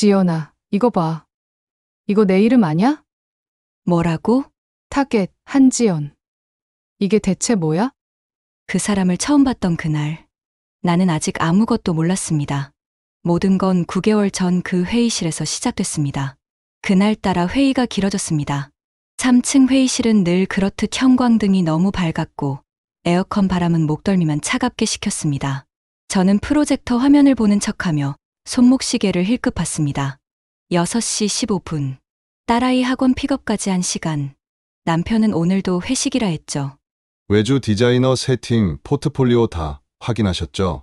지연아, 이거 봐. 이거 내 이름 아냐? 뭐라고? 타겟, 한지연. 이게 대체 뭐야? 그 사람을 처음 봤던 그날, 나는 아직 아무것도 몰랐습니다. 모든 건 9개월 전 그 회의실에서 시작됐습니다. 그날따라 회의가 길어졌습니다. 3층 회의실은 늘 그렇듯 형광등이 너무 밝았고 에어컨 바람은 목덜미만 차갑게 식혔습니다. 저는 프로젝터 화면을 보는 척하며 손목시계를 힐끗 봤습니다. 6시 15분. 딸아이 학원 픽업까지 한 시간. 남편은 오늘도 회식이라 했죠. 외주 디자이너 세팅 포트폴리오 다 확인하셨죠?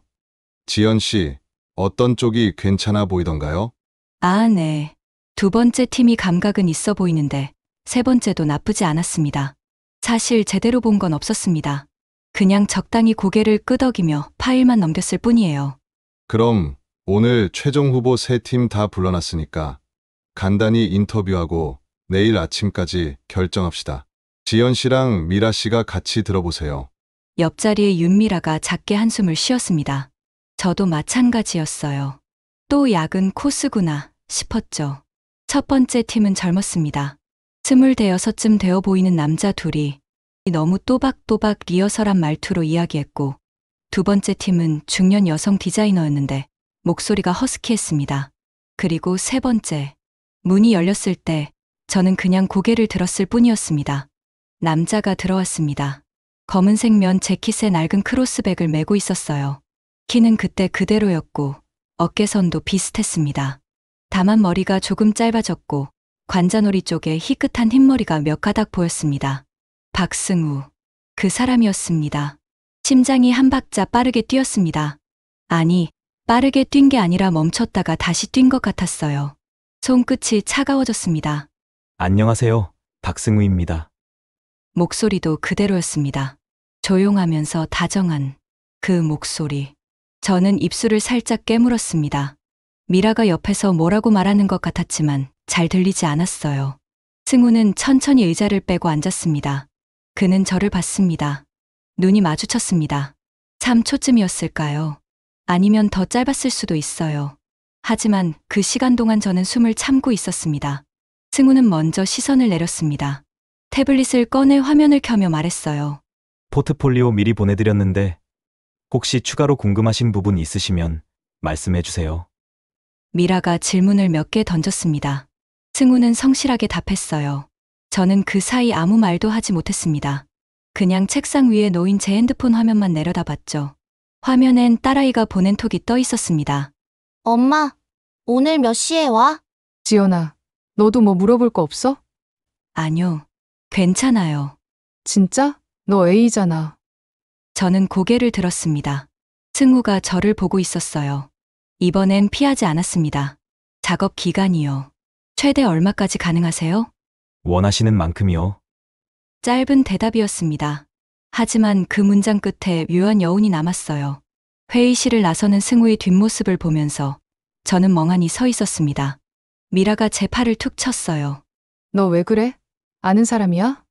지연 씨, 어떤 쪽이 괜찮아 보이던가요? 아, 네. 두 번째 팀이 감각은 있어 보이는데 세 번째도 나쁘지 않았습니다. 사실 제대로 본 건 없었습니다. 그냥 적당히 고개를 끄덕이며 파일만 넘겼을 뿐이에요. 그럼 오늘 최종 후보 세 팀 다 불러놨으니까 간단히 인터뷰하고 내일 아침까지 결정합시다. 지연 씨랑 미라 씨가 같이 들어보세요. 옆자리에 윤미라가 작게 한숨을 쉬었습니다. 저도 마찬가지였어요. 또 야근 코스구나 싶었죠. 첫 번째 팀은 젊었습니다. 26쯤 되어 보이는 남자 둘이 너무 또박또박 리허설한 말투로 이야기했고, 두 번째 팀은 중년 여성 디자이너였는데 목소리가 허스키했습니다. 그리고 세 번째, 문이 열렸을 때 저는 그냥 고개를 들었을 뿐이었습니다. 남자가 들어왔습니다. 검은색 면 재킷에 낡은 크로스백을 메고 있었어요. 키는 그때 그대로였고 어깨선도 비슷했습니다. 다만 머리가 조금 짧아졌고 관자놀이 쪽에 희끗한 흰머리가 몇 가닥 보였습니다. 박승우. 그 사람이었습니다. 심장이 한 박자 빠르게 뛰었습니다. 아니, 빠르게 뛴 게 아니라 멈췄다가 다시 뛴 것 같았어요. 손끝이 차가워졌습니다. 안녕하세요. 박승우입니다. 목소리도 그대로였습니다. 조용하면서 다정한 그 목소리. 저는 입술을 살짝 깨물었습니다. 미라가 옆에서 뭐라고 말하는 것 같았지만 잘 들리지 않았어요. 승우는 천천히 의자를 빼고 앉았습니다. 그는 저를 봤습니다. 눈이 마주쳤습니다. 3초쯤이었을까요? 아니면 더 짧았을 수도 있어요. 하지만 그 시간 동안 저는 숨을 참고 있었습니다. 승우는 먼저 시선을 내렸습니다. 태블릿을 꺼내 화면을 켜며 말했어요. 포트폴리오 미리 보내드렸는데 혹시 추가로 궁금하신 부분 있으시면 말씀해 주세요. 미라가 질문을 몇 개 던졌습니다. 승우는 성실하게 답했어요. 저는 그 사이 아무 말도 하지 못했습니다. 그냥 책상 위에 놓인 제 핸드폰 화면만 내려다봤죠. 화면엔 딸아이가 보낸 톡이 떠 있었습니다. 엄마, 오늘 몇 시에 와? 지연아, 너도 뭐 물어볼 거 없어? 아니요, 괜찮아요. 진짜? 너 A잖아. 저는 고개를 들었습니다. 승우가 저를 보고 있었어요. 이번엔 피하지 않았습니다. 작업 기간이요. 최대 얼마까지 가능하세요? 원하시는 만큼이요. 짧은 대답이었습니다. 하지만 그 문장 끝에 묘한 여운이 남았어요. 회의실을 나서는 승우의 뒷모습을 보면서 저는 멍하니 서 있었습니다. 미라가 제 팔을 툭 쳤어요. 너 왜 그래? 아는 사람이야?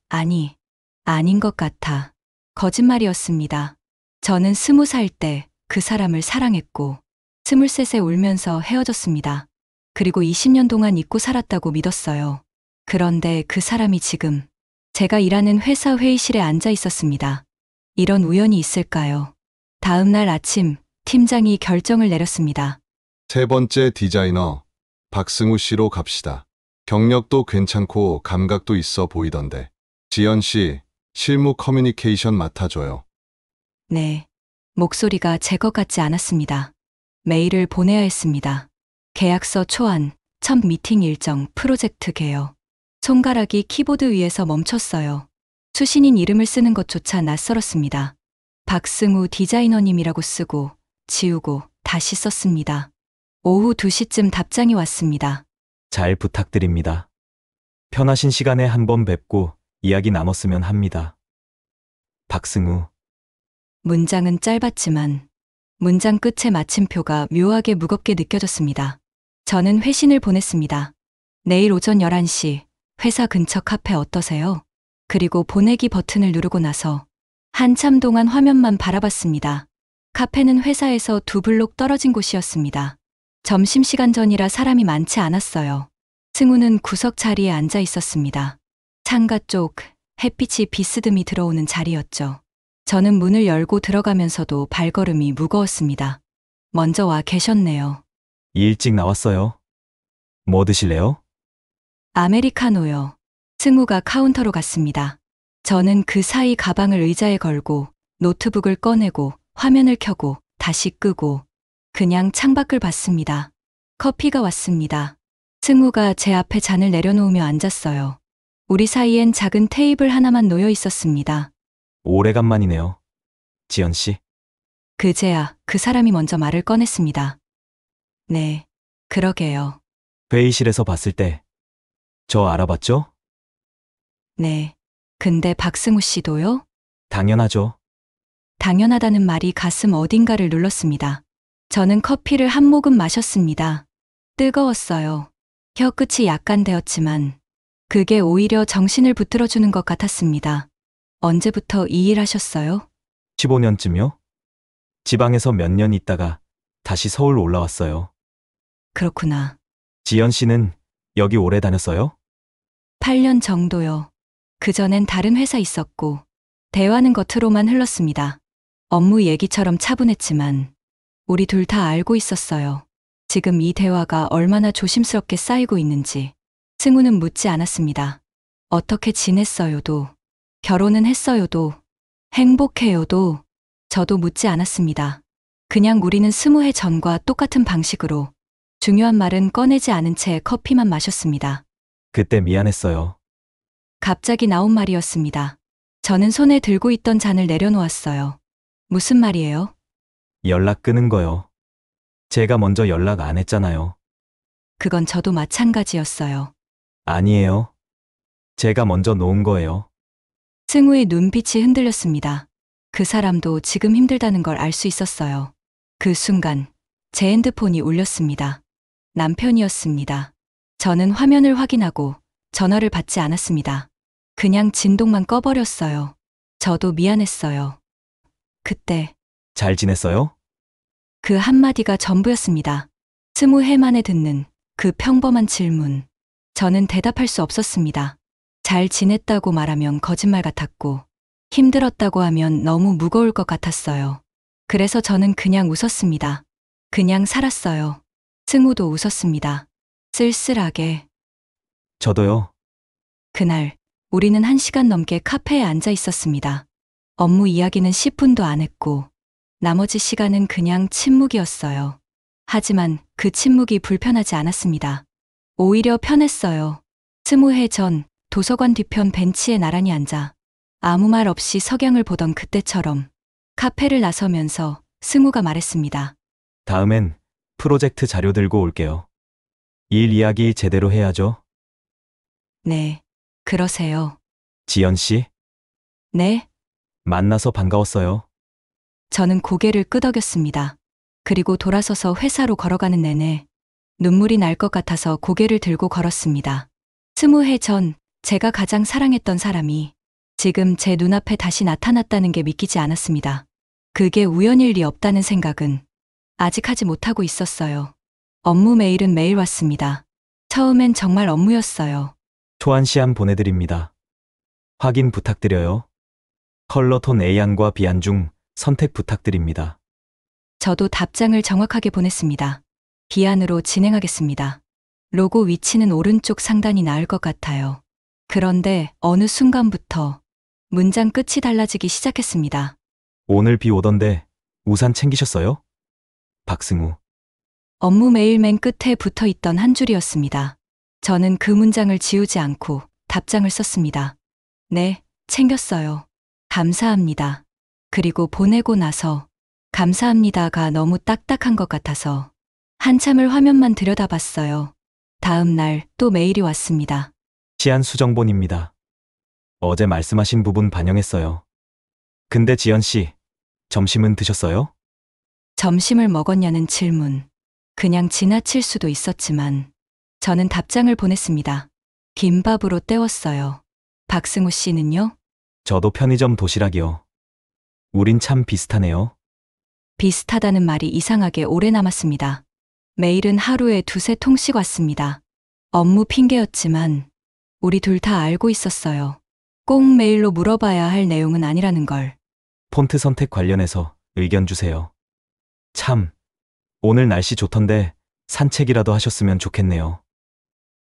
아니, 아닌 것 같아. 거짓말이었습니다. 저는 20살 때 그 사람을 사랑했고 23세 울면서 헤어졌습니다. 그리고 20년 동안 잊고 살았다고 믿었어요. 그런데 그 사람이 지금 제가 일하는 회사 회의실에 앉아 있었습니다. 이런 우연이 있을까요? 다음 날 아침 팀장이 결정을 내렸습니다. 세 번째 디자이너 박승우 씨로 갑시다. 경력도 괜찮고 감각도 있어 보이던데. 지연 씨, 실무 커뮤니케이션 맡아줘요. 네. 목소리가 제 것 같지 않았습니다. 메일을 보내야 했습니다. 계약서 초안, 첫 미팅 일정, 프로젝트 개요. 손가락이 키보드 위에서 멈췄어요. 수신인 이름을 쓰는 것조차 낯설었습니다. 박승우 디자이너님이라고 쓰고 지우고 다시 썼습니다. 오후 2시쯤 답장이 왔습니다. 잘 부탁드립니다. 편하신 시간에 한번 뵙고 이야기 나눴으면 합니다. 박승우. 문장은 짧았지만 문장 끝에 마침표가 묘하게 무겁게 느껴졌습니다. 저는 회신을 보냈습니다. 내일 오전 11시 회사 근처 카페 어떠세요? 그리고 보내기 버튼을 누르고 나서 한참 동안 화면만 바라봤습니다. 카페는 회사에서 2블록 떨어진 곳이었습니다. 점심시간 전이라 사람이 많지 않았어요. 승우는 구석 자리에 앉아 있었습니다. 창가 쪽 햇빛이 비스듬히 들어오는 자리였죠. 저는 문을 열고 들어가면서도 발걸음이 무거웠습니다. 먼저 와 계셨네요. 일찍 나왔어요. 뭐 드실래요? 아메리카노요. 승우가 카운터로 갔습니다. 저는 그 사이 가방을 의자에 걸고 노트북을 꺼내고 화면을 켜고 다시 끄고 그냥 창밖을 봤습니다. 커피가 왔습니다. 승우가 제 앞에 잔을 내려놓으며 앉았어요. 우리 사이엔 작은 테이블 하나만 놓여 있었습니다. 오래간만이네요. 지연 씨. 그제야 그 사람이 먼저 말을 꺼냈습니다. 네, 그러게요. 회의실에서 봤을 때 저 알아봤죠? 네. 근데 박승우 씨도요? 당연하죠. 당연하다는 말이 가슴 어딘가를 눌렀습니다. 저는 커피를 한 모금 마셨습니다. 뜨거웠어요. 혀끝이 약간 데었지만 그게 오히려 정신을 붙들어주는 것 같았습니다. 언제부터 이 일 하셨어요? 15년쯤요? 지방에서 몇 년 있다가 다시 서울 올라왔어요. 그렇구나. 지연 씨는 여기 오래 다녔어요? 8년 정도요. 그전엔 다른 회사 있었고 대화는 겉으로만 흘렀습니다. 업무 얘기처럼 차분했지만 우리 둘 다 알고 있었어요. 지금 이 대화가 얼마나 조심스럽게 쌓이고 있는지. 승우는 묻지 않았습니다. 어떻게 지냈어요도, 결혼은 했어요도, 행복해요도 저도 묻지 않았습니다. 그냥 우리는 20해 전과 똑같은 방식으로 중요한 말은 꺼내지 않은 채 커피만 마셨습니다. 그때 미안했어요. 갑자기 나온 말이었습니다. 저는 손에 들고 있던 잔을 내려놓았어요. 무슨 말이에요? 연락 끊은 거요. 제가 먼저 연락 안 했잖아요. 그건 저도 마찬가지였어요. 아니에요. 제가 먼저 놓은 거예요. 승우의 눈빛이 흔들렸습니다. 그 사람도 지금 힘들다는 걸 알 수 있었어요. 그 순간 제 핸드폰이 울렸습니다. 남편이었습니다. 저는 화면을 확인하고 전화를 받지 않았습니다. 그냥 진동만 꺼버렸어요. 저도 미안했어요. 그때 잘 지냈어요? 그 한마디가 전부였습니다. 20해 만에 듣는 그 평범한 질문. 저는 대답할 수 없었습니다. 잘 지냈다고 말하면 거짓말 같았고, 힘들었다고 하면 너무 무거울 것 같았어요. 그래서 저는 그냥 웃었습니다. 그냥 살았어요. 승우도 웃었습니다. 쓸쓸하게. 저도요. 그날 우리는 1시간 넘게 카페에 앉아 있었습니다. 업무 이야기는 10분도 안 했고 나머지 시간은 그냥 침묵이었어요. 하지만 그 침묵이 불편하지 않았습니다. 오히려 편했어요. 20해 전 도서관 뒤편 벤치에 나란히 앉아 아무 말 없이 석양을 보던 그때처럼 카페를 나서면서 승우가 말했습니다. 다음엔 프로젝트 자료 들고 올게요. 일 이야기 제대로 해야죠. 네, 그러세요. 지연 씨, 네, 만나서 반가웠어요. 저는 고개를 끄덕였습니다. 그리고 돌아서서 회사로 걸어가는 내내 눈물이 날 것 같아서 고개를 들고 걸었습니다. 20해 전 제가 가장 사랑했던 사람이 지금 제 눈앞에 다시 나타났다는 게 믿기지 않았습니다. 그게 우연일 리 없다는 생각은 아직 하지 못하고 있었어요. 업무 메일은 매일 왔습니다. 처음엔 정말 업무였어요. 초안 시안 보내드립니다. 확인 부탁드려요. 컬러 톤 A안과 B안 중 선택 부탁드립니다. 저도 답장을 정확하게 보냈습니다. B안으로 진행하겠습니다. 로고 위치는 오른쪽 상단이 나을 것 같아요. 그런데 어느 순간부터 문장 끝이 달라지기 시작했습니다. 오늘 비 오던데 우산 챙기셨어요? 박승우. 업무 메일 맨 끝에 붙어 있던 한 줄이었습니다. 저는 그 문장을 지우지 않고 답장을 썼습니다. 네, 챙겼어요. 감사합니다. 그리고 보내고 나서 감사합니다가 너무 딱딱한 것 같아서 한참을 화면만 들여다봤어요. 다음 날 또 메일이 왔습니다. 시안 수정본입니다. 어제 말씀하신 부분 반영했어요. 근데 지연 씨, 점심은 드셨어요? 점심을 먹었냐는 질문. 그냥 지나칠 수도 있었지만 저는 답장을 보냈습니다. 김밥으로 때웠어요. 박승우 씨는요? 저도 편의점 도시락이요. 우린 참 비슷하네요. 비슷하다는 말이 이상하게 오래 남았습니다. 메일은 하루에 두세 통씩 왔습니다. 업무 핑계였지만 우리 둘 다 알고 있었어요. 꼭 메일로 물어봐야 할 내용은 아니라는 걸. 폰트 선택 관련해서 의견 주세요. 참, 오늘 날씨 좋던데 산책이라도 하셨으면 좋겠네요.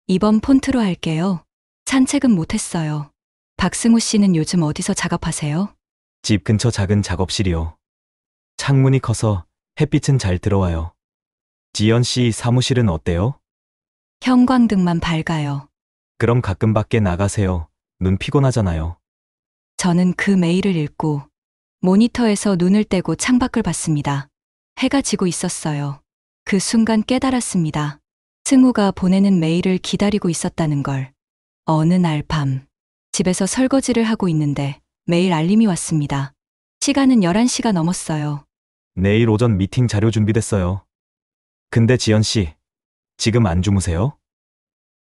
이번 폰트로 할게요. 산책은 못했어요. 박승우 씨는 요즘 어디서 작업하세요? 집 근처 작은 작업실이요. 창문이 커서 햇빛은 잘 들어와요. 지연 씨 사무실은 어때요? 형광등만 밝아요. 그럼 가끔 밖에 나가세요. 눈 피곤하잖아요. 저는 그 메일을 읽고 모니터에서 눈을 떼고 창밖을 봤습니다. 해가 지고 있었어요. 그 순간 깨달았습니다. 승우가 보내는 메일을 기다리고 있었다는 걸. 어느 날 밤, 집에서 설거지를 하고 있는데 메일 알림이 왔습니다. 시간은 11시가 넘었어요. 내일 오전 미팅 자료 준비됐어요. 근데 지연 씨, 지금 안 주무세요?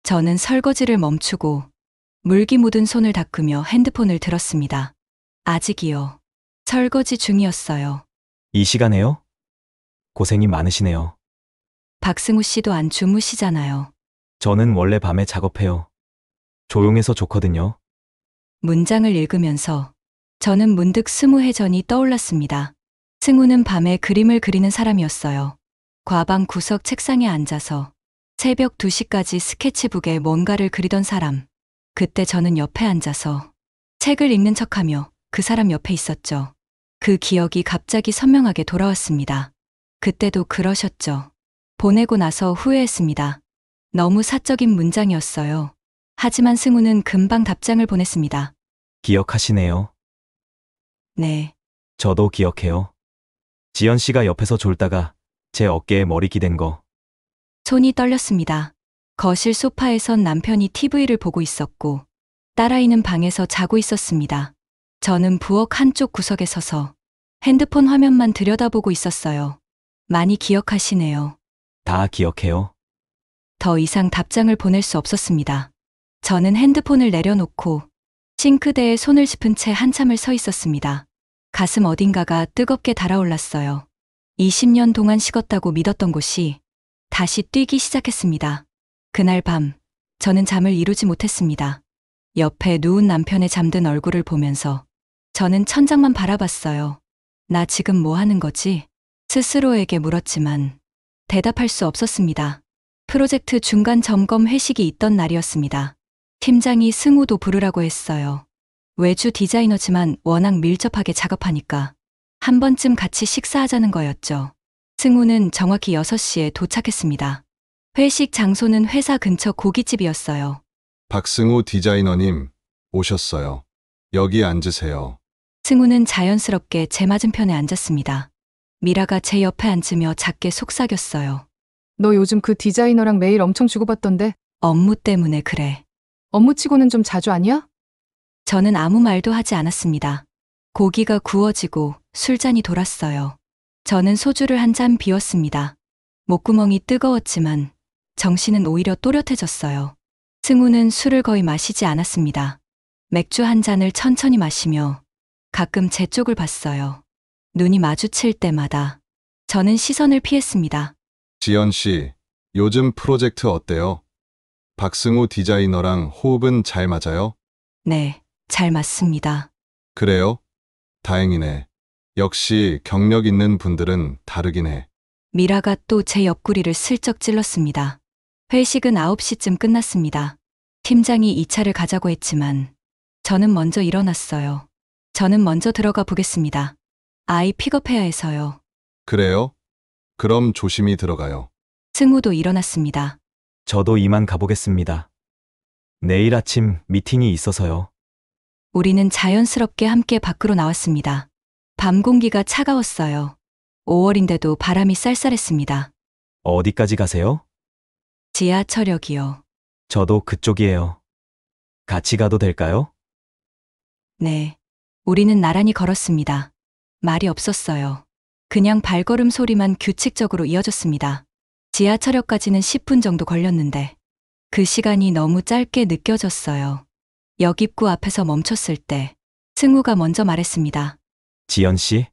저는 설거지를 멈추고 물기 묻은 손을 닦으며 핸드폰을 들었습니다. 아직이요. 설거지 중이었어요. 이 시간에요? 고생이 많으시네요. 박승우 씨도 안 주무시잖아요. 저는 원래 밤에 작업해요. 조용해서 좋거든요. 문장을 읽으면서 저는 문득 스무해 전이 떠올랐습니다. 승우는 밤에 그림을 그리는 사람이었어요. 과방 구석 책상에 앉아서 새벽 2시까지 스케치북에 뭔가를 그리던 사람. 그때 저는 옆에 앉아서 책을 읽는 척하며 그 사람 옆에 있었죠. 그 기억이 갑자기 선명하게 돌아왔습니다. 그때도 그러셨죠. 보내고 나서 후회했습니다. 너무 사적인 문장이었어요. 하지만 승우는 금방 답장을 보냈습니다. 기억하시네요. 네, 저도 기억해요. 지연 씨가 옆에서 졸다가 제 어깨에 머리 기댄 거. 손이 떨렸습니다. 거실 소파에선 남편이 TV를 보고 있었고 딸아이는 방에서 자고 있었습니다. 저는 부엌 한쪽 구석에 서서 핸드폰 화면만 들여다보고 있었어요. 많이 기억하시네요. 다 기억해요. 더 이상 답장을 보낼 수 없었습니다. 저는 핸드폰을 내려놓고 싱크대에 손을 짚은 채 한참을 서 있었습니다. 가슴 어딘가가 뜨겁게 달아올랐어요. 20년 동안 식었다고 믿었던 곳이 다시 뛰기 시작했습니다. 그날 밤, 저는 잠을 이루지 못했습니다. 옆에 누운 남편의 잠든 얼굴을 보면서 저는 천장만 바라봤어요. 나 지금 뭐 하는 거지? 스스로에게 물었지만 대답할 수 없었습니다. 프로젝트 중간 점검 회식이 있던 날이었습니다. 팀장이 승우도 부르라고 했어요. 외주 디자이너지만 워낙 밀접하게 작업하니까 한 번쯤 같이 식사하자는 거였죠. 승우는 정확히 6시에 도착했습니다. 회식 장소는 회사 근처 고깃집이었어요. 박승우 디자이너님, 오셨어요. 여기 앉으세요. 승우는 자연스럽게 제 맞은편에 앉았습니다. 미라가 제 옆에 앉으며 작게 속삭였어요. 너 요즘 그 디자이너랑 메일 엄청 주고받던데 업무 때문에 그래. 업무치고는 좀 자주 아니야? 저는 아무 말도 하지 않았습니다. 고기가 구워지고 술잔이 돌았어요. 저는 소주를 한 잔 비웠습니다. 목구멍이 뜨거웠지만 정신은 오히려 또렷해졌어요. 승우는 술을 거의 마시지 않았습니다. 맥주 한 잔을 천천히 마시며 가끔 제 쪽을 봤어요. 눈이 마주칠 때마다 저는 시선을 피했습니다. 지연 씨, 요즘 프로젝트 어때요? 박승우 디자이너랑 호흡은 잘 맞아요? 네, 잘 맞습니다. 그래요? 다행이네. 역시 경력 있는 분들은 다르긴 해. 미라가 또 제 옆구리를 슬쩍 찔렀습니다. 회식은 9시쯤 끝났습니다. 팀장이 2차를 가자고 했지만 저는 먼저 일어났어요. 저는 먼저 들어가 보겠습니다. 아이 픽업해야 해서요. 그래요? 그럼 조심히 들어가요. 승우도 일어났습니다. 저도 이만 가보겠습니다. 내일 아침 미팅이 있어서요. 우리는 자연스럽게 함께 밖으로 나왔습니다. 밤 공기가 차가웠어요. 5월인데도 바람이 쌀쌀했습니다. 어디까지 가세요? 지하철역이요. 저도 그쪽이에요. 같이 가도 될까요? 네. 우리는 나란히 걸었습니다. 말이 없었어요. 그냥 발걸음 소리만 규칙적으로 이어졌습니다. 지하철역까지는 10분 정도 걸렸는데 그 시간이 너무 짧게 느껴졌어요. 역 입구 앞에서 멈췄을 때 승우가 먼저 말했습니다. 지연 씨,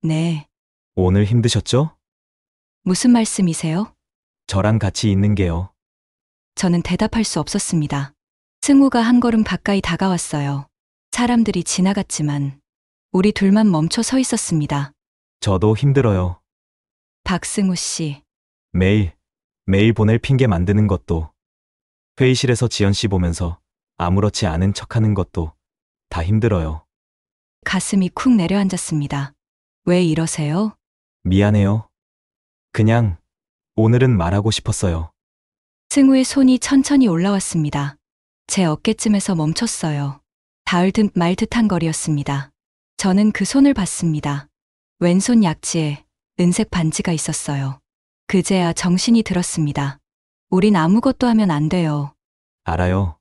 네, 오늘 힘드셨죠? 무슨 말씀이세요? 저랑 같이 있는 게요. 저는 대답할 수 없었습니다. 승우가 한 걸음 가까이 다가왔어요. 사람들이 지나갔지만 우리 둘만 멈춰 서 있었습니다. 저도 힘들어요. 박승우 씨, 매일 보낼 핑계 만드는 것도, 회의실에서 지연 씨 보면서 아무렇지 않은 척하는 것도 다 힘들어요. 가슴이 쿵 내려앉았습니다. 왜 이러세요? 미안해요. 그냥 오늘은 말하고 싶었어요. 승우의 손이 천천히 올라왔습니다. 제 어깨쯤에서 멈췄어요. 닿을 듯 말 듯한 거리였습니다. 저는 그 손을 봤습니다. 왼손 약지에 은색 반지가 있었어요. 그제야 정신이 들었습니다. 우린 아무것도 하면 안 돼요. 알아요.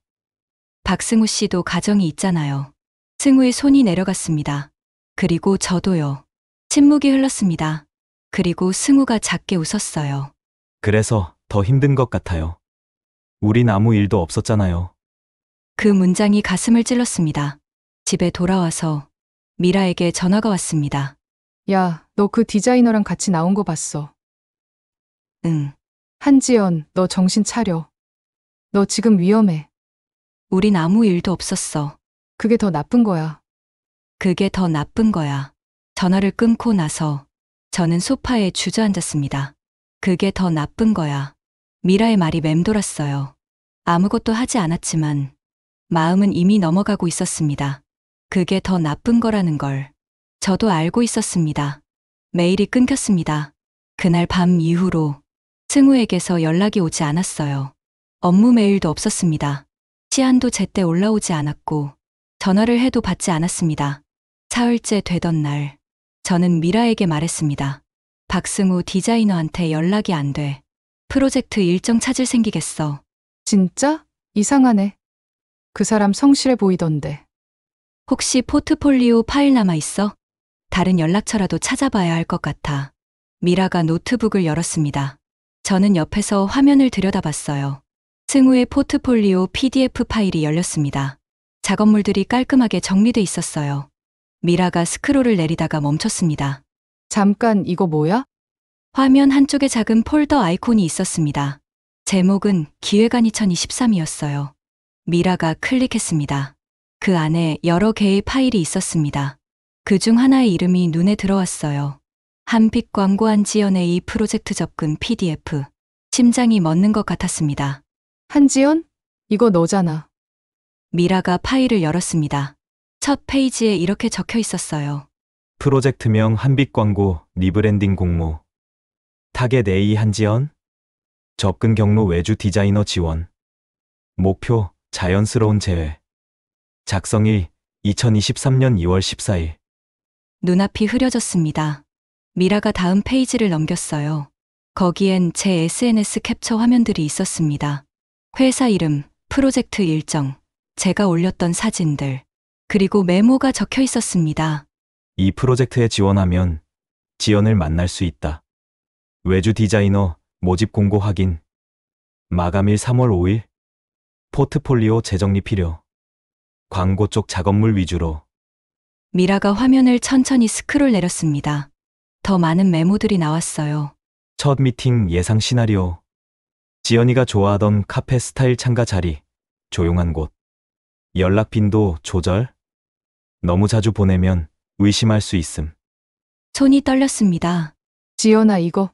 박승우 씨도 가정이 있잖아요. 승우의 손이 내려갔습니다. 그리고 저도요. 침묵이 흘렀습니다. 그리고 승우가 작게 웃었어요. 그래서 더 힘든 것 같아요. 우린 아무 일도 없었잖아요. 그 문장이 가슴을 찔렀습니다. 집에 돌아와서 미라에게 전화가 왔습니다. 야, 너 그 디자이너랑 같이 나온 거 봤어. 응, 한지연, 너 정신 차려. 너 지금 위험해. 우린 아무 일도 없었어. 그게 더 나쁜 거야. 그게 더 나쁜 거야. 전화를 끊고 나서 저는 소파에 주저앉았습니다. 그게 더 나쁜 거야. 미라의 말이 맴돌았어요. 아무것도 하지 않았지만 마음은 이미 넘어가고 있었습니다. 그게 더 나쁜 거라는 걸 저도 알고 있었습니다. 메일이 끊겼습니다. 그날 밤 이후로 승우에게서 연락이 오지 않았어요. 업무 메일도 없었습니다. 시안도 제때 올라오지 않았고 전화를 해도 받지 않았습니다. 사흘째 되던 날 저는 미라에게 말했습니다. 박승우 디자이너한테 연락이 안 돼. 프로젝트 일정 차질 생기겠어. 진짜? 이상하네. 그 사람 성실해 보이던데. 혹시 포트폴리오 파일 남아 있어? 다른 연락처라도 찾아봐야 할 것 같아. 미라가 노트북을 열었습니다. 저는 옆에서 화면을 들여다봤어요. 승우의 포트폴리오 PDF 파일이 열렸습니다. 작업물들이 깔끔하게 정리돼 있었어요. 미라가 스크롤을 내리다가 멈췄습니다. 잠깐, 이거 뭐야? 화면 한쪽에 작은 폴더 아이콘이 있었습니다. 제목은 기획안 2023이었어요. 미라가 클릭했습니다. 그 안에 여러 개의 파일이 있었습니다. 그 중 하나의 이름이 눈에 들어왔어요. 한빛 광고 한지연의 이 프로젝트 접근 PDF. 심장이 멎는 것 같았습니다. 한지연? 이거 너잖아. 미라가 파일을 열었습니다. 첫 페이지에 이렇게 적혀 있었어요. 프로젝트명 한빛 광고 리브랜딩 공모. 타겟 A 한지연. 접근 경로 외주 디자이너 지원. 목표 자연스러운 재회. 작성일 2023년 2월 14일. 눈앞이 흐려졌습니다. 미라가 다음 페이지를 넘겼어요. 거기엔 제 SNS 캡처 화면들이 있었습니다. 회사 이름, 프로젝트 일정, 제가 올렸던 사진들, 그리고 메모가 적혀 있었습니다. 이 프로젝트에 지원하면 지연을 만날 수 있다. 외주 디자이너 모집 공고 확인. 마감일 3월 5일. 포트폴리오 재정리 필요. 광고 쪽 작업물 위주로. 미라가 화면을 천천히 스크롤 내렸습니다. 더 많은 메모들이 나왔어요. 첫 미팅 예상 시나리오. 지연이가 좋아하던 카페 스타일 참가 자리. 조용한 곳. 연락 빈도 조절. 너무 자주 보내면 의심할 수 있음. 손이 떨렸습니다. 지연아, 이거.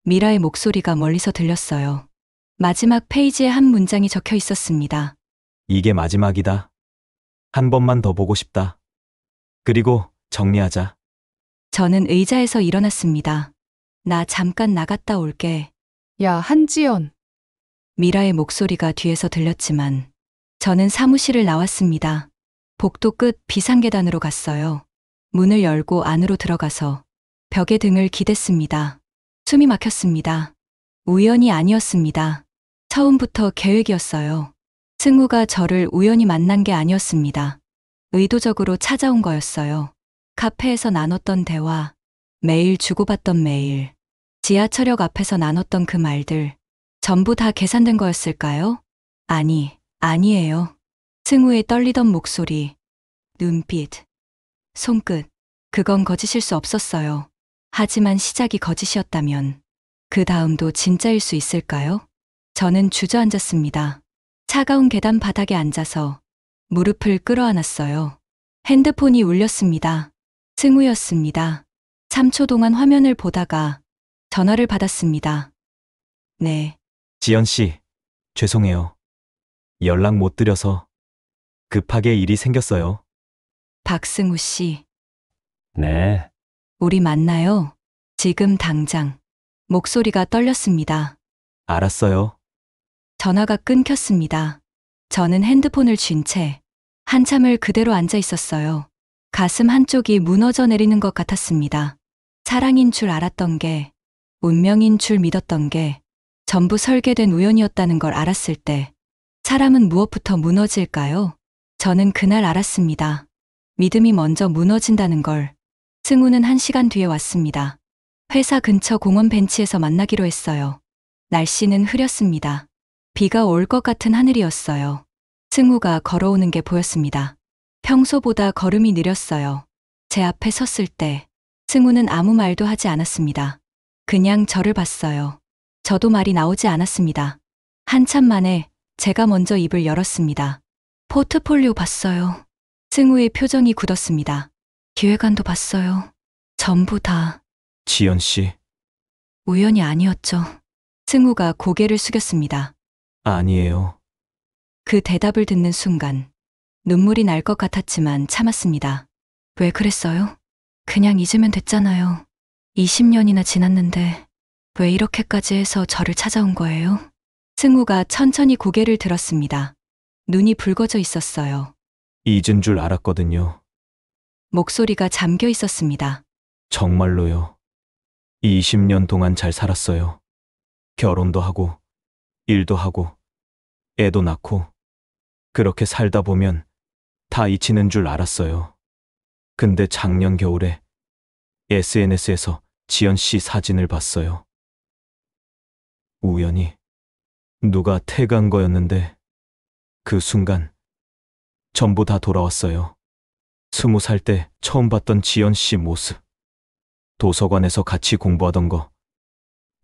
미라의 목소리가 멀리서 들렸어요. 마지막 페이지에 한 문장이 적혀 있었습니다. 이게 마지막이다. 한 번만 더 보고 싶다. 그리고 정리하자. 저는 의자에서 일어났습니다. 나 잠깐 나갔다 올게. 야, 한지연. 미라의 목소리가 뒤에서 들렸지만 저는 사무실을 나왔습니다. 복도 끝 비상계단으로 갔어요. 문을 열고 안으로 들어가서 벽에 등을 기댔습니다. 숨이 막혔습니다. 우연이 아니었습니다. 처음부터 계획이었어요. 승우가 저를 우연히 만난 게 아니었습니다. 의도적으로 찾아온 거였어요. 카페에서 나눴던 대화, 매일 주고받던 메일, 지하철역 앞에서 나눴던 그 말들, 전부 다 계산된 거였을까요? 아니에요. 승우의 떨리던 목소리, 눈빛, 손끝, 그건 거짓일 수 없었어요. 하지만 시작이 거짓이었다면 그 다음도 진짜일 수 있을까요? 저는 주저앉았습니다. 차가운 계단 바닥에 앉아서 무릎을 끌어안았어요. 핸드폰이 울렸습니다. 승우였습니다. 3초 동안 화면을 보다가 전화를 받았습니다. 네, 지연 씨, 죄송해요. 연락 못 드려서 급하게 일이 생겼어요. 박승우 씨. 네, 우리 만나요. 지금 당장. 목소리가 떨렸습니다. 알았어요. 전화가 끊겼습니다. 저는 핸드폰을 쥔 채 한참을 그대로 앉아 있었어요. 가슴 한쪽이 무너져 내리는 것 같았습니다. 사랑인 줄 알았던 게, 운명인 줄 믿었던 게 전부 설계된 우연이었다는 걸 알았을 때 사람은 무엇부터 무너질까요? 저는 그날 알았습니다. 믿음이 먼저 무너진다는 걸. 승우는 1시간 뒤에 왔습니다. 회사 근처 공원 벤치에서 만나기로 했어요. 날씨는 흐렸습니다. 비가 올 것 같은 하늘이었어요. 승우가 걸어오는 게 보였습니다. 평소보다 걸음이 느렸어요. 제 앞에 섰을 때 승우는 아무 말도 하지 않았습니다. 그냥 저를 봤어요. 저도 말이 나오지 않았습니다. 한참 만에 제가 먼저 입을 열었습니다. 포트폴리오 봤어요. 승우의 표정이 굳었습니다. 기획안도 봤어요. 전부 다 지연 씨, 우연이 아니었죠. 승우가 고개를 숙였습니다. 아니에요. 그 대답을 듣는 순간 눈물이 날 것 같았지만 참았습니다. 왜 그랬어요? 그냥 잊으면 됐잖아요. 20년이나 지났는데 왜 이렇게까지 해서 저를 찾아온 거예요? 승우가 천천히 고개를 들었습니다. 눈이 붉어져 있었어요. 잊은 줄 알았거든요. 목소리가 잠겨 있었습니다. 정말로요. 20년 동안 잘 살았어요. 결혼도 하고, 일도 하고, 애도 낳고, 그렇게 살다 보면 다 잊히는 줄 알았어요. 근데 작년 겨울에 SNS에서 지연 씨 사진을 봤어요. 우연히 누가 태그한 거였는데 그 순간 전부 다 돌아왔어요. 20살 때 처음 봤던 지연 씨 모습. 도서관에서 같이 공부하던 거,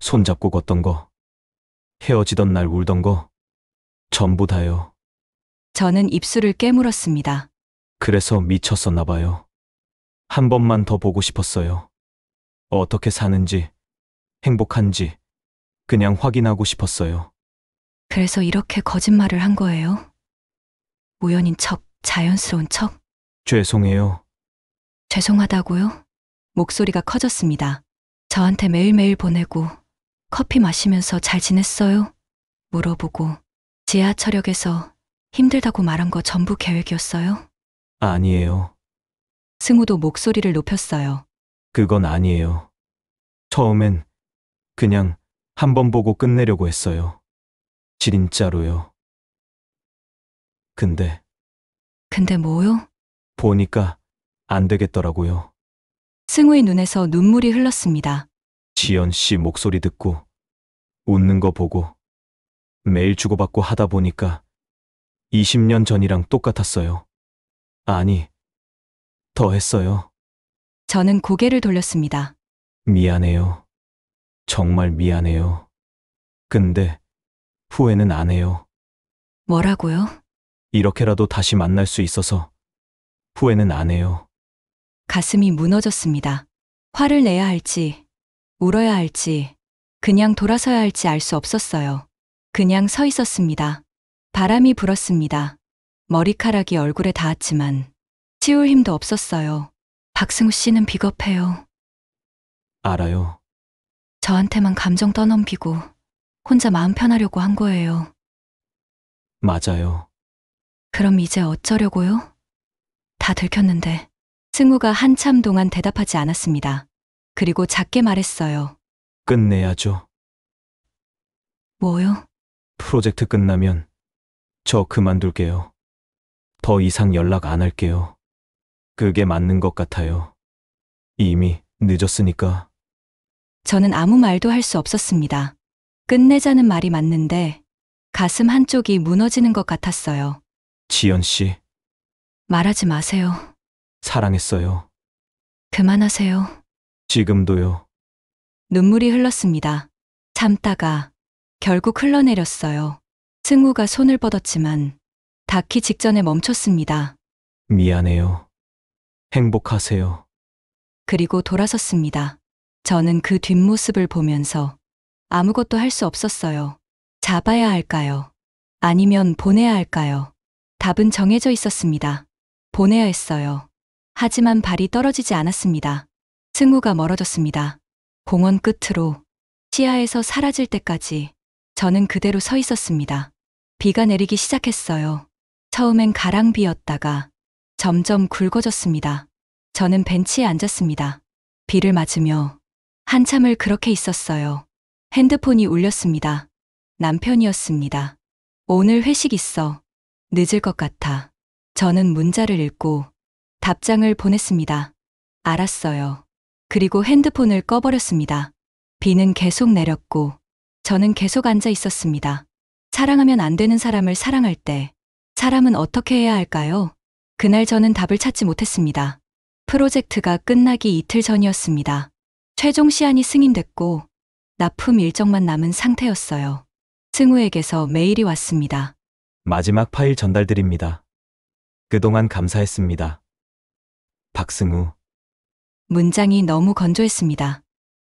손잡고 걷던 거, 헤어지던 날 울던 거, 전부 다요. 저는 입술을 깨물었습니다. 그래서 미쳤었나 봐요. 한 번만 더 보고 싶었어요. 어떻게 사는지, 행복한지 그냥 확인하고 싶었어요. 그래서 이렇게 거짓말을 한 거예요? 우연인 척, 자연스러운 척? 죄송해요. 죄송하다고요? 목소리가 커졌습니다. 저한테 매일매일 보내고 커피 마시면서 잘 지냈어요? 물어보고 지하철역에서 힘들다고 말한 거 전부 계획이었어요? 아니에요. 승우도 목소리를 높였어요. 그건 아니에요. 처음엔 그냥 한 번 보고 끝내려고 했어요. 진짜로요. 근데 근데 뭐요? 보니까 안 되겠더라고요. 승우의 눈에서 눈물이 흘렀습니다. 지연 씨 목소리 듣고 웃는 거 보고 매일 주고받고 하다 보니까 20년 전이랑 똑같았어요. 아니, 더 했어요. 저는 고개를 돌렸습니다. 미안해요. 정말 미안해요. 근데 후회는 안 해요. 뭐라고요? 이렇게라도 다시 만날 수 있어서 후회는 안 해요. 가슴이 무너졌습니다. 화를 내야 할지, 울어야 할지, 그냥 돌아서야 할지 알 수 없었어요. 그냥 서 있었습니다. 바람이 불었습니다. 머리카락이 얼굴에 닿았지만 치울 힘도 없었어요. 박승우 씨는 비겁해요. 알아요. 저한테만 감정 떠넘기고 혼자 마음 편하려고 한 거예요. 맞아요. 그럼 이제 어쩌려고요? 다 들켰는데. 승우가 한참 동안 대답하지 않았습니다. 그리고 작게 말했어요. 끝내야죠. 뭐요? 프로젝트 끝나면 저 그만둘게요. 더 이상 연락 안 할게요. 그게 맞는 것 같아요. 이미 늦었으니까. 저는 아무 말도 할 수 없었습니다. 끝내자는 말이 맞는데 가슴 한쪽이 무너지는 것 같았어요. 지연 씨, 말하지 마세요. 사랑했어요. 그만하세요. 지금도요. 눈물이 흘렀습니다. 참다가 결국 흘러내렸어요. 승우가 손을 뻗었지만 닿기 직전에 멈췄습니다. 미안해요. 행복하세요. 그리고 돌아섰습니다. 저는 그 뒷모습을 보면서 아무것도 할 수 없었어요. 잡아야 할까요? 아니면 보내야 할까요? 답은 정해져 있었습니다. 보내야 했어요. 하지만 발이 떨어지지 않았습니다. 승우가 멀어졌습니다. 공원 끝으로 시야에서 사라질 때까지 저는 그대로 서 있었습니다. 비가 내리기 시작했어요. 처음엔 가랑비였다가 점점 굵어졌습니다. 저는 벤치에 앉았습니다. 비를 맞으며 한참을 그렇게 있었어요. 핸드폰이 울렸습니다. 남편이었습니다. 오늘 회식 있어. 늦을 것 같아. 저는 문자를 읽고 답장을 보냈습니다. 알았어요. 그리고 핸드폰을 꺼버렸습니다. 비는 계속 내렸고 저는 계속 앉아 있었습니다. 사랑하면 안 되는 사람을 사랑할 때 사람은 어떻게 해야 할까요? 그날 저는 답을 찾지 못했습니다. 프로젝트가 끝나기 이틀 전이었습니다. 최종 시안이 승인됐고 납품 일정만 남은 상태였어요. 승우에게서 메일이 왔습니다. 마지막 파일 전달드립니다. 그동안 감사했습니다. 박승우. 문장이 너무 건조했습니다.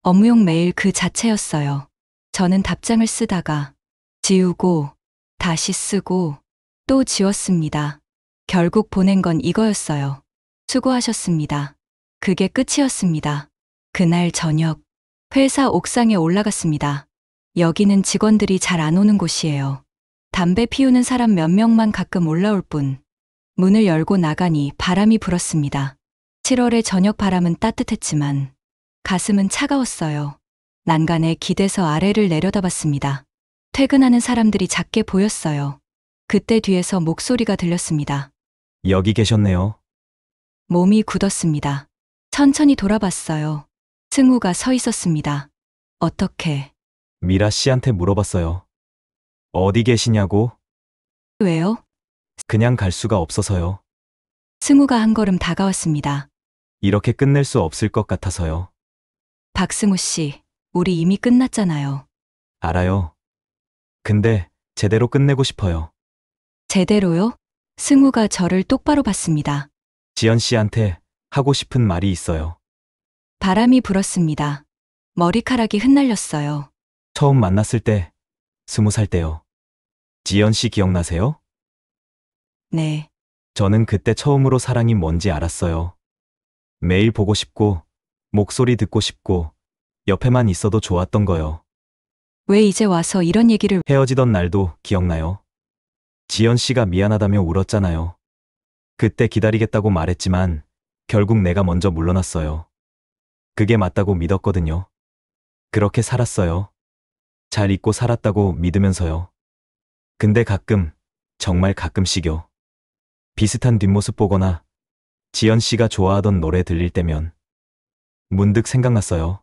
업무용 메일 그 자체였어요. 저는 답장을 쓰다가 지우고 다시 쓰고 또 지웠습니다. 결국 보낸 건 이거였어요. 수고하셨습니다. 그게 끝이었습니다. 그날 저녁 회사 옥상에 올라갔습니다. 여기는 직원들이 잘 안 오는 곳이에요. 담배 피우는 사람 몇 명만 가끔 올라올 뿐. 문을 열고 나가니 바람이 불었습니다. 7월의 저녁 바람은 따뜻했지만 가슴은 차가웠어요. 난간에 기대서 아래를 내려다봤습니다. 퇴근하는 사람들이 작게 보였어요. 그때 뒤에서 목소리가 들렸습니다. 여기 계셨네요. 몸이 굳었습니다. 천천히 돌아봤어요. 승우가 서 있었습니다. 어떻게? 미라 씨한테 물어봤어요. 어디 계시냐고? 왜요? 그냥 갈 수가 없어서요. 승우가 한 걸음 다가왔습니다. 이렇게 끝낼 수 없을 것 같아서요. 박승우 씨, 우리 이미 끝났잖아요. 알아요. 근데 제대로 끝내고 싶어요. 제대로요? 승우가 저를 똑바로 봤습니다. 지연 씨한테 하고 싶은 말이 있어요. 바람이 불었습니다. 머리카락이 흩날렸어요. 처음 만났을 때, 20살 때요. 지연 씨 기억나세요? 네, 저는 그때 처음으로 사랑이 뭔지 알았어요. 매일 보고 싶고, 목소리 듣고 싶고, 옆에만 있어도 좋았던 거요. 왜 이제 와서 이런 얘기를 헤어지던 날도 기억나요? 지연 씨가 미안하다며 울었잖아요. 그때 기다리겠다고 말했지만, 결국 내가 먼저 물러났어요. 그게 맞다고 믿었거든요. 그렇게 살았어요. 잘 잊고 살았다고 믿으면서요. 근데 가끔, 정말 가끔씩요. 비슷한 뒷모습 보거나 지연 씨가 좋아하던 노래 들릴 때면 문득 생각났어요.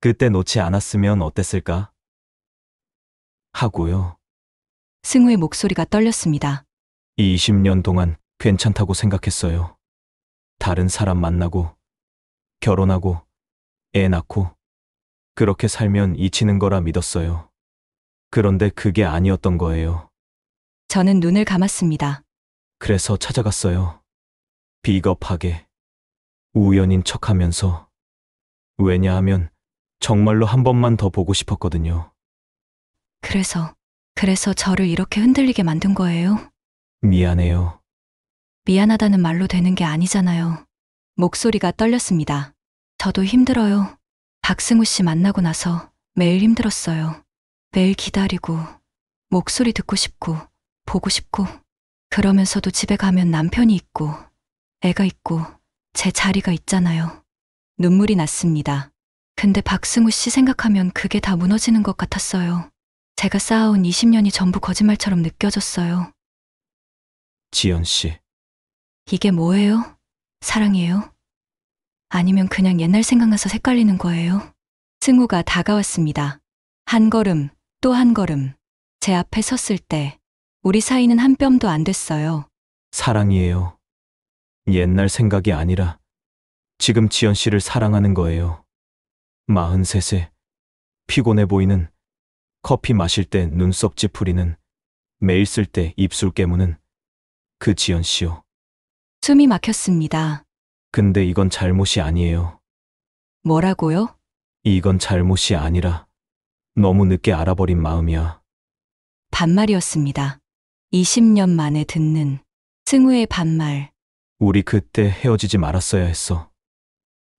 그때 놓지 않았으면 어땠을까? 하고요. 승우의 목소리가 떨렸습니다. 이 20년 동안 괜찮다고 생각했어요. 다른 사람 만나고, 결혼하고, 애 낳고, 그렇게 살면 잊히는 거라 믿었어요. 그런데 그게 아니었던 거예요. 저는 눈을 감았습니다. 그래서 찾아갔어요. 비겁하게. 우연인 척하면서. 왜냐하면 정말로 한 번만 더 보고 싶었거든요. 그래서 저를 이렇게 흔들리게 만든 거예요? 미안해요. 미안하다는 말로 되는 게 아니잖아요. 목소리가 떨렸습니다. 저도 힘들어요. 박승우 씨 만나고 나서 매일 힘들었어요. 매일 기다리고, 목소리 듣고 싶고, 보고 싶고, 그러면서도 집에 가면 남편이 있고, 애가 있고, 제 자리가 있잖아요. 눈물이 났습니다. 근데 박승우 씨 생각하면 그게 다 무너지는 것 같았어요. 제가 쌓아온 20년이 전부 거짓말처럼 느껴졌어요. 지연 씨. 이게 뭐예요? 사랑이에요? 아니면 그냥 옛날 생각나서 헷갈리는 거예요? 승우가 다가왔습니다. 한 걸음, 또 한 걸음. 제 앞에 섰을 때 우리 사이는 한 뼘도 안 됐어요. 사랑이에요. 옛날 생각이 아니라 지금 지연 씨를 사랑하는 거예요. 43세, 피곤해 보이는 커피 마실 때 눈썹 찌푸리는, 메일 쓸 때 입술 깨무는 그 지연 씨요. 숨이 막혔습니다. 근데 이건 잘못이 아니에요. 뭐라고요? 이건 잘못이 아니라 너무 늦게 알아버린 마음이야. 반말이었습니다. 20년 만에 듣는 승우의 반말. 우리 그때 헤어지지 말았어야 했어.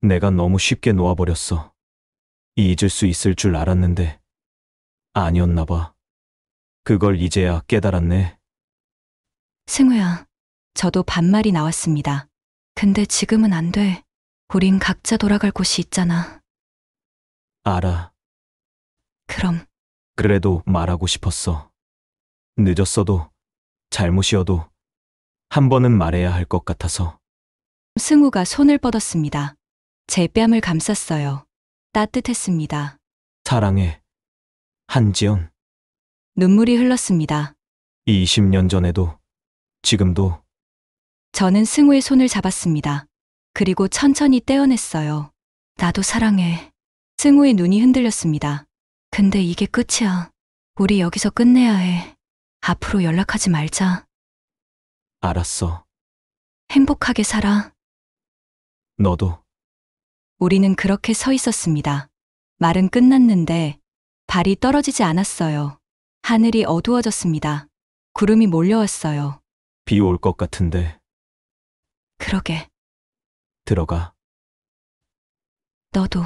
내가 너무 쉽게 놓아버렸어. 잊을 수 있을 줄 알았는데 아니었나 봐. 그걸 이제야 깨달았네. 승우야, 저도 반말이 나왔습니다. 근데 지금은 안 돼. 우린 각자 돌아갈 곳이 있잖아. 알아. 그럼 그래도 말하고 싶었어. 늦었어도 잘못이어도 한 번은 말해야 할 것 같아서. 승우가 손을 뻗었습니다. 제 뺨을 감쌌어요. 따뜻했습니다. 사랑해. 한지연. 눈물이 흘렀습니다. 20년 전에도 지금도. 저는 승우의 손을 잡았습니다. 그리고 천천히 떼어냈어요. 나도 사랑해. 승우의 눈이 흔들렸습니다. 근데 이게 끝이야. 우리 여기서 끝내야 해. 앞으로 연락하지 말자. 알았어. 행복하게 살아. 너도. 우리는 그렇게 서 있었습니다. 말은 끝났는데 발이 떨어지지 않았어요. 하늘이 어두워졌습니다. 구름이 몰려왔어요. 비 올 것 같은데. 그러게, 들어가. 너도.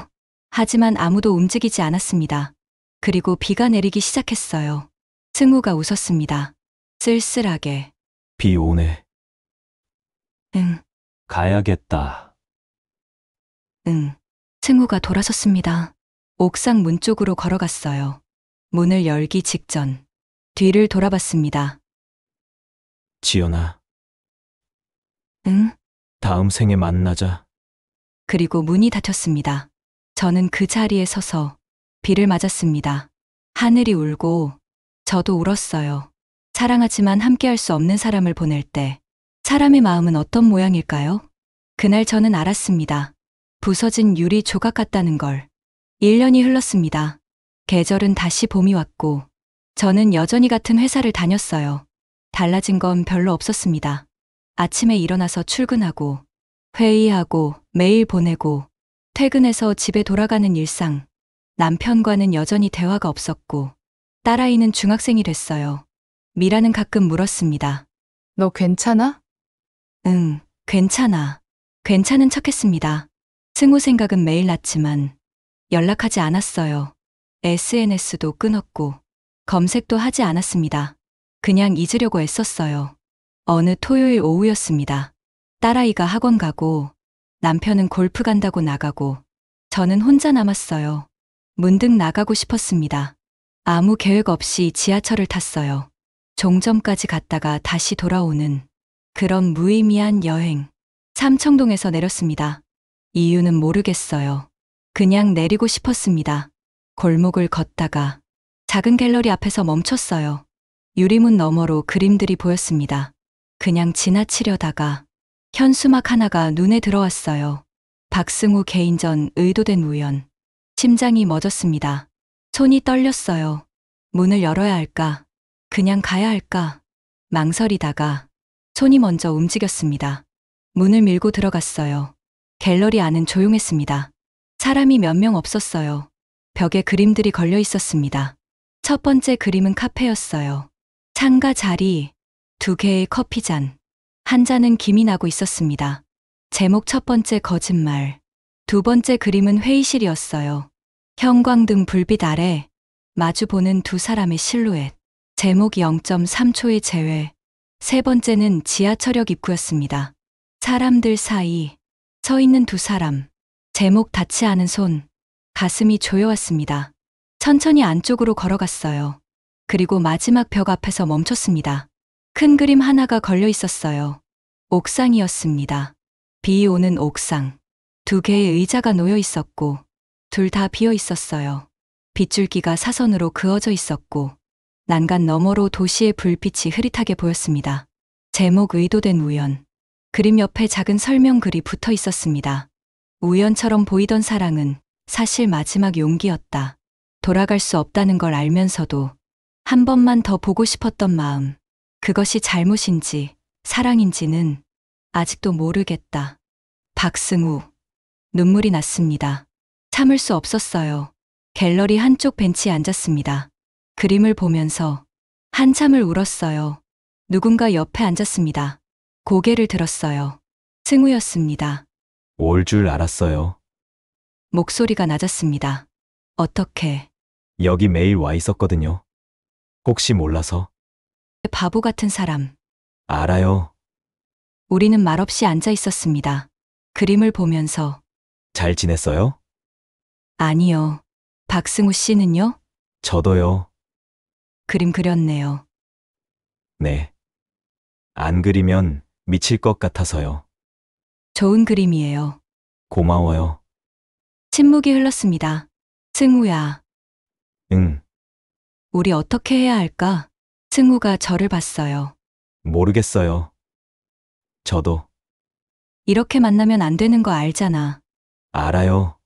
하지만 아무도 움직이지 않았습니다. 그리고 비가 내리기 시작했어요. 승우가 웃었습니다. 쓸쓸하게. 비 오네. 응, 가야겠다. 응. 승우가 돌아섰습니다. 옥상 문 쪽으로 걸어갔어요. 문을 열기 직전. 뒤를 돌아봤습니다. 지연아, 응? 다음 생에 만나자. 그리고 문이 닫혔습니다. 저는 그 자리에 서서 비를 맞았습니다. 하늘이 울고 저도 울었어요. 사랑하지만 함께할 수 없는 사람을 보낼 때 사람의 마음은 어떤 모양일까요? 그날 저는 알았습니다. 부서진 유리 조각 같다는 걸. 1년이 흘렀습니다. 계절은 다시 봄이 왔고 저는 여전히 같은 회사를 다녔어요. 달라진 건 별로 없었습니다. 아침에 일어나서 출근하고 회의하고 메일 보내고 퇴근해서 집에 돌아가는 일상. 남편과는 여전히 대화가 없었고 딸아이는 중학생이 됐어요. 미라는 가끔 물었습니다. 너 괜찮아? 응, 괜찮아. 괜찮은 척했습니다. 승우 생각은 매일 났지만 연락하지 않았어요. SNS도 끊었고 검색도 하지 않았습니다. 그냥 잊으려고 애썼어요. 어느 토요일 오후였습니다. 딸아이가 학원 가고 남편은 골프 간다고 나가고 저는 혼자 남았어요. 문득 나가고 싶었습니다. 아무 계획 없이 지하철을 탔어요. 종점까지 갔다가 다시 돌아오는 그런 무의미한 여행. 삼청동에서 내렸습니다. 이유는 모르겠어요. 그냥 내리고 싶었습니다. 골목을 걷다가 작은 갤러리 앞에서 멈췄어요. 유리문 너머로 그림들이 보였습니다. 그냥 지나치려다가 현수막 하나가 눈에 들어왔어요. 박승우 개인전 의도된 우연. 심장이 멎었습니다. 손이 떨렸어요. 문을 열어야 할까? 그냥 가야 할까? 망설이다가 손이 먼저 움직였습니다. 문을 밀고 들어갔어요. 갤러리 안은 조용했습니다. 사람이 몇 명 없었어요. 벽에 그림들이 걸려 있었습니다. 첫 번째 그림은 카페였어요. 창가 자리, 2개의 커피잔, 한 잔은 김이 나고 있었습니다. 제목 첫 번째 거짓말, 두 번째 그림은 회의실이었어요. 형광등 불빛 아래 마주보는 두 사람의 실루엣, 제목 0.3초의 재회, 세 번째는 지하철역 입구였습니다. 사람들 사이 서 있는 두 사람, 제목 닿지 않은 손, 가슴이 조여왔습니다. 천천히 안쪽으로 걸어갔어요. 그리고 마지막 벽 앞에서 멈췄습니다. 큰 그림 하나가 걸려 있었어요. 옥상이었습니다. 비 오는 옥상. 2개의 의자가 놓여 있었고, 둘 다 비어 있었어요. 빗줄기가 사선으로 그어져 있었고, 난간 너머로 도시의 불빛이 흐릿하게 보였습니다. 제목 의도된 우연. 그림 옆에 작은 설명글이 붙어 있었습니다. 우연처럼 보이던 사랑은 사실 마지막 용기였다. 돌아갈 수 없다는 걸 알면서도 한 번만 더 보고 싶었던 마음. 그것이 잘못인지 사랑인지는 아직도 모르겠다. 박승우. 눈물이 났습니다. 참을 수 없었어요. 갤러리 한쪽 벤치에 앉았습니다. 그림을 보면서 한참을 울었어요. 누군가 옆에 앉았습니다. 고개를 들었어요. 승우였습니다. 올 줄 알았어요. 목소리가 낮았습니다. 어떻게? 여기 매일 와 있었거든요. 혹시 몰라서. 바보 같은 사람. 알아요. 우리는 말없이 앉아 있었습니다. 그림을 보면서 잘 지냈어요? 아니요. 박승우 씨는요? 저도요. 그림 그렸네요. 네. 안 그리면 미칠 것 같아서요. 좋은 그림이에요. 고마워요. 침묵이 흘렀습니다. 승우야, 응, 우리 어떻게 해야 할까? 승우가 저를 봤어요. 모르겠어요. 저도 이렇게 만나면 안 되는 거 알잖아. 알아요.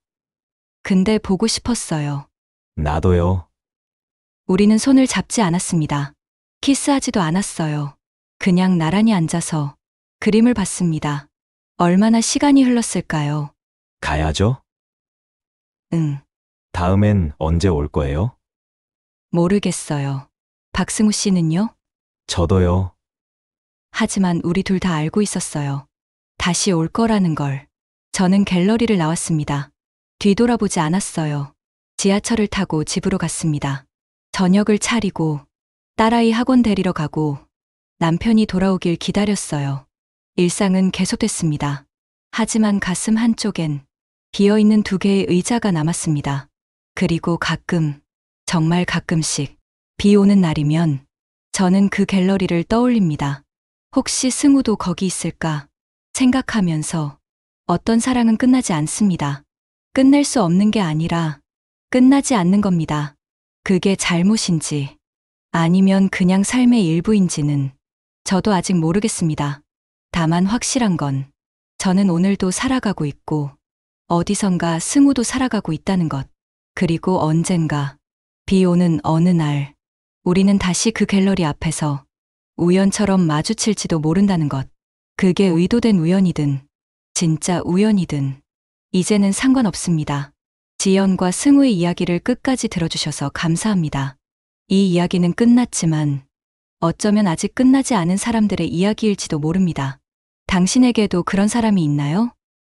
근데 보고 싶었어요. 나도요. 우리는 손을 잡지 않았습니다. 키스하지도 않았어요. 그냥 나란히 앉아서 그림을 봤습니다. 얼마나 시간이 흘렀을까요? 가야죠? 응, 다음엔 언제 올 거예요? 모르겠어요. 박승우 씨는요? 저도요. 하지만 우리 둘 다 알고 있었어요. 다시 올 거라는 걸. 저는 갤러리를 나왔습니다. 뒤돌아보지 않았어요. 지하철을 타고 집으로 갔습니다. 저녁을 차리고 딸아이 학원 데리러 가고 남편이 돌아오길 기다렸어요. 일상은 계속됐습니다. 하지만 가슴 한쪽엔 비어있는 2개의 의자가 남았습니다. 그리고 가끔, 정말 가끔씩 비 오는 날이면 저는 그 갤러리를 떠올립니다. 혹시 승우도 거기 있을까 생각하면서 어떤 사랑은 끝나지 않습니다. 끝낼 수 없는 게 아니라 끝나지 않는 겁니다. 그게 잘못인지 아니면 그냥 삶의 일부인지는 저도 아직 모르겠습니다. 다만 확실한 건 저는 오늘도 살아가고 있고 어디선가 승우도 살아가고 있다는 것. 그리고 언젠가 비 오는 어느 날 우리는 다시 그 갤러리 앞에서 우연처럼 마주칠지도 모른다는 것. 그게 의도된 우연이든 진짜 우연이든 이제는 상관없습니다. 지연과 승우의 이야기를 끝까지 들어주셔서 감사합니다. 이 이야기는 끝났지만 어쩌면 아직 끝나지 않은 사람들의 이야기일지도 모릅니다. 당신에게도 그런 사람이 있나요?